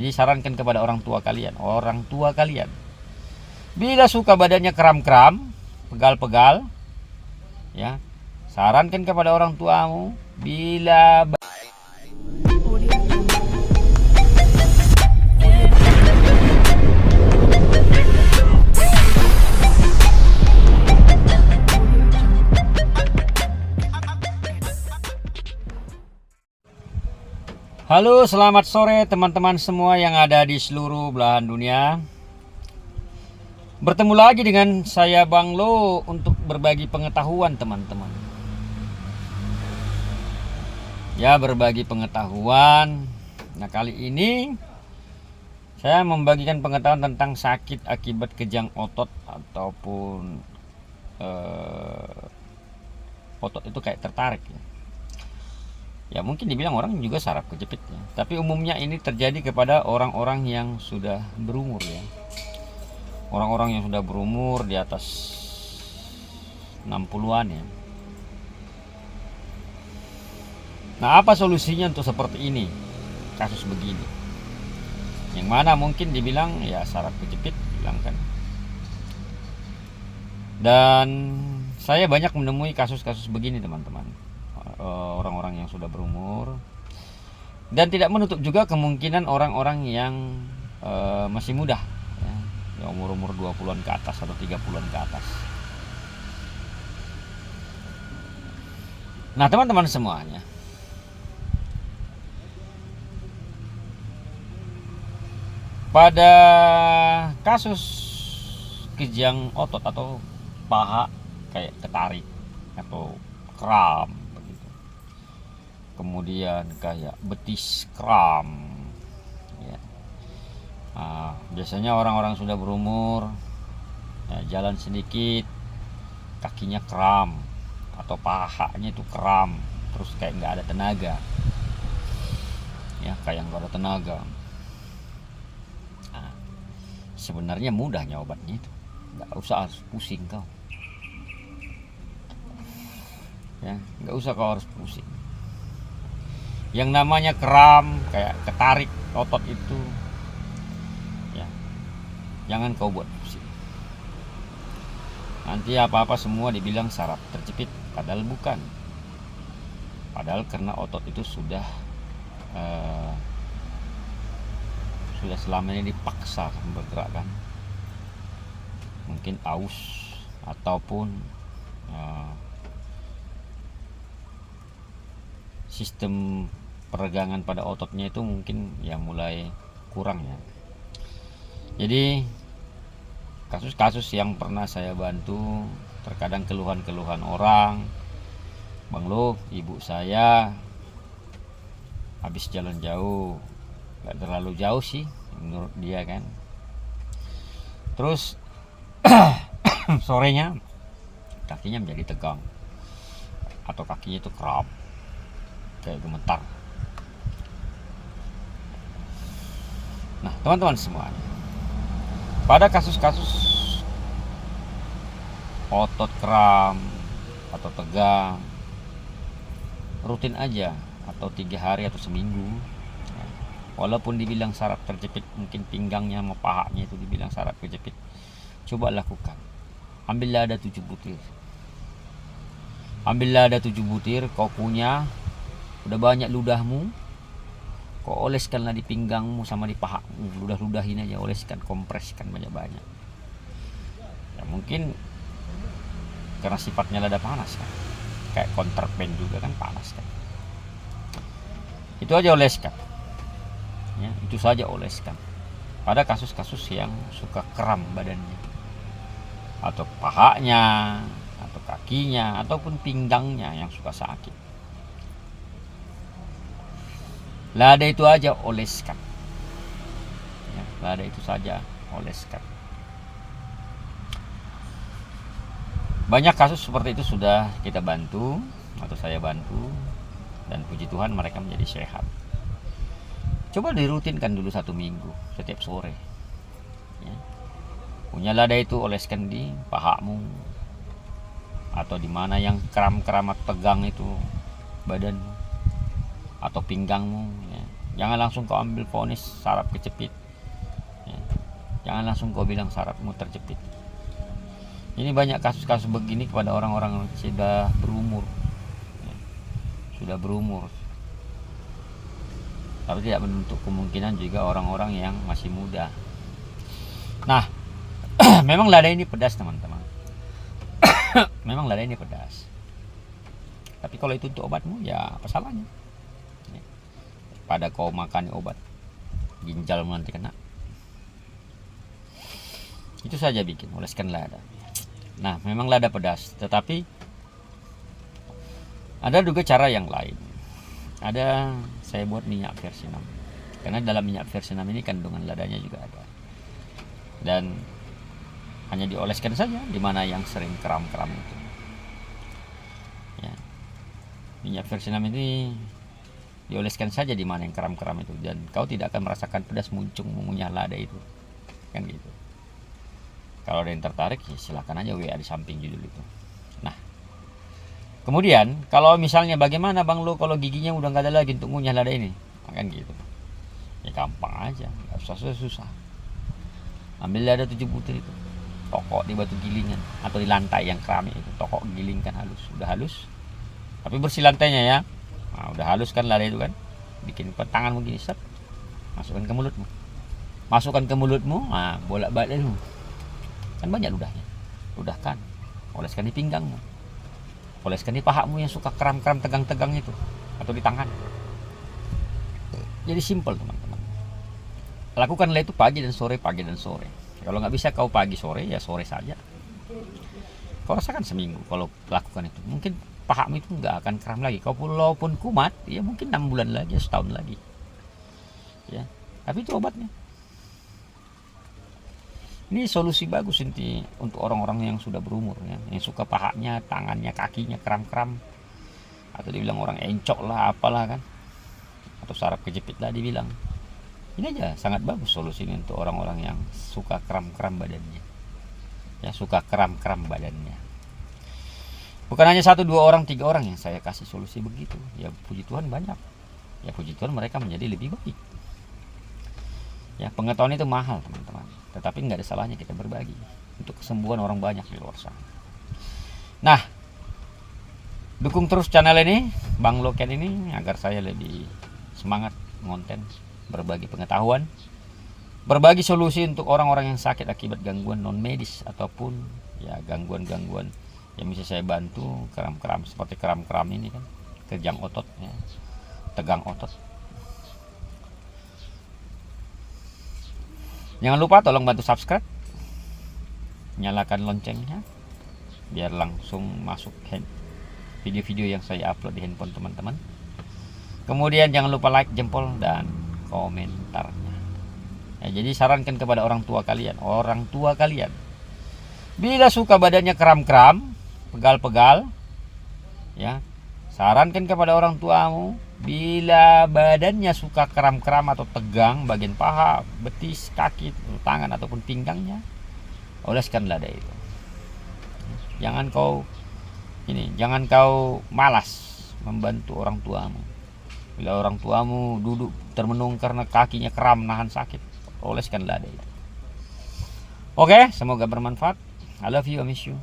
Jadi sarankan kepada orang tua kalian, bila suka badannya kram-kram, pegal-pegal, ya, sarankan kepada orang tuamu, bila Halo, selamat sore teman-teman semua yang ada di seluruh belahan dunia. Bertemu lagi dengan saya Bang Lo untuk berbagi pengetahuan teman-teman. Ya, berbagi pengetahuan. Nah, kali ini saya membagikan pengetahuan tentang sakit akibat kejang otot ataupun otot itu kayak tertarik ya. Ya mungkin dibilang orang juga saraf kejepit ya. Tapi umumnya ini terjadi kepada orang-orang yang sudah berumur ya. Orang-orang yang sudah berumur di atas 60-an ya. Nah, apa solusinya untuk seperti ini? Kasus begini. Yang mana mungkin dibilang ya saraf kejepit hilangkan. Dan saya banyak menemui kasus-kasus begini teman-teman. Orang-orang yang sudah berumur, dan tidak menutup juga kemungkinan orang-orang yang masih muda ya, yang umur 20-an ke atas atau 30-an ke atas. Nah teman-teman semuanya, pada kasus kejang otot atau paha kayak ketarik atau kram, kemudian kayak betis kram ya. Biasanya orang-orang sudah berumur ya, jalan sedikit kakinya kram atau pahanya itu kram, terus kayak nggak ada tenaga ya, kayak nggak ada tenaga. Sebenarnya mudahnya obatnya itu, nggak usah harus pusing kau ya, nggak usah kau harus pusing. Yang namanya kram kayak ketarik otot itu ya, jangan kau buat pusing. Nanti apa-apa semua dibilang saraf terjepit, padahal bukan. Padahal karena otot itu sudah selama ini dipaksa bergerak kan, mungkin aus ataupun sistem peregangan pada ototnya itu mungkin ya mulai kurang ya. Jadi kasus-kasus yang pernah saya bantu, terkadang keluhan-keluhan orang, Bang Lo, ibu saya habis jalan jauh, gak terlalu jauh sih menurut dia kan, terus sorenya kakinya menjadi tegang atau kakinya itu kram kayak gemetar. Nah teman-teman semuanya, pada kasus-kasus otot kram atau tegang, rutin aja atau 3 hari atau seminggu ya. Walaupun dibilang saraf terjepit, mungkin pinggangnya sama pahanya itu dibilang saraf terjepit, coba lakukan. Ambillah ada 7 butir, kau punya udah banyak ludahmu, kau oleskanlah di pinggangmu sama di pahamu, ludah-ludahin aja, oleskan, kompreskan banyak-banyak ya. Mungkin karena sifatnya lada panas kan, kayak counterpane juga kan, panas kan, itu aja oleskan ya, itu saja oleskan pada kasus-kasus yang suka kram badannya atau pahanya atau kakinya ataupun pinggangnya yang suka sakit. Lada itu aja oleskan ya, lada itu saja oleskan. Banyak kasus seperti itu sudah kita bantu atau saya bantu, dan puji Tuhan mereka menjadi sehat. Coba dirutinkan dulu 1 minggu setiap sore ya. Punya lada itu oleskan di pahamu atau di mana yang kram-kram tegang itu badanmu atau pinggangmu ya. Jangan langsung kau ambil vonis saraf kejepit. Ya. Jangan langsung kau bilang sarafmu terjepit. Ini banyak kasus-kasus begini kepada orang-orang yang sudah berumur. Ya. Sudah berumur. Tapi tidak menutup kemungkinan juga orang-orang yang masih muda. Nah, memang lada ini pedas teman-teman. Memang lada ini pedas. Tapi kalau itu untuk obatmu, ya apa salahnya? Ya. Pada kau makan obat, ginjalmu nanti kena. Itu saja bikin, oleskan lada. Nah, memang lada pedas, tetapi ada juga cara yang lain. Ada, saya buat minyak versi 6. Karena dalam minyak versi 6 ini kandungan ladanya juga ada. Dan hanya dioleskan saja di mana yang sering kram-kram itu. Ya. Minyak versi 6 ini dioleskan saja di mana yang kram-kram itu, dan kau tidak akan merasakan pedas muncung mengunyah lada itu. Kan gitu. Kalau ada yang tertarik, ya silakan aja WA di samping judul itu. Nah, kemudian kalau misalnya bagaimana Bang Lo kalau giginya udah nggak ada lagi untuk mengunyah lada ini, kan gitu. Ya gampang aja, nggak usah susah. Ambil lada 7 butir itu, tokok di batu gilingan atau di lantai yang keramik itu, tokok gilingkan halus. Udah halus, tapi bersih lantainya ya. Nah, udah halus kan lada itu kan, bikin tangan begini, set, masukkan ke mulutmu. Nah, bolak-balik dulu. Kan banyak ludahnya. Ludahkan, oleskan di pinggangmu, oleskan di pahamu yang suka kram-kram tegang-tegang itu, atau di tangan. Jadi simple teman-teman. Lakukanlah itu pagi dan sore, pagi dan sore. Kalau nggak bisa kau pagi sore, ya sore saja. Kau rasakan seminggu kalau lakukan itu. Mungkin pahamu itu nggak akan kram lagi. Kau walaupun kumat, ya mungkin 6 bulan lagi, setahun lagi. Ya, tapi itu obatnya. Ini solusi bagus inti untuk orang-orang yang sudah berumur, ya, yang suka pahanya, tangannya, kakinya kram-kram, atau dibilang orang encok lah, apalah kan, atau saraf kejepit lah dibilang. Ini aja sangat bagus solusi ini untuk orang-orang yang suka kram-kram badannya, ya, suka kram-kram badannya. Bukan hanya 1, 2 orang, 3 orang yang saya kasih solusi begitu. Ya puji Tuhan banyak. Ya puji Tuhan mereka menjadi lebih baik. Ya, pengetahuan itu mahal teman-teman. Tetapi nggak ada salahnya kita berbagi untuk kesembuhan orang banyak di luar sana. Nah, dukung terus channel ini, Bang Loken ini, agar saya lebih semangat ngonten, berbagi pengetahuan, berbagi solusi untuk orang-orang yang sakit akibat gangguan non medis ataupun ya gangguan-gangguan yang bisa saya bantu, kram-kram seperti kram-kram ini kan, kejang otot, ya, tegang otot. Jangan lupa tolong bantu subscribe, nyalakan loncengnya biar langsung masuk video-video yang saya upload di handphone teman-teman. Kemudian jangan lupa like, jempol, dan komentarnya. Ya, jadi sarankan kepada orang tua kalian, bila suka badannya kram-kram, pegal-pegal, ya, sarankan kepada orang tuamu, bila badannya suka kram-kram atau tegang bagian paha, betis, kaki, tangan ataupun pinggangnya, oleskan lada itu. Jangan kau malas membantu orang tuamu. Bila orang tuamu duduk termenung karena kakinya kram nahan sakit, oleskan lada itu. Oke, semoga bermanfaat. I love you, I miss you.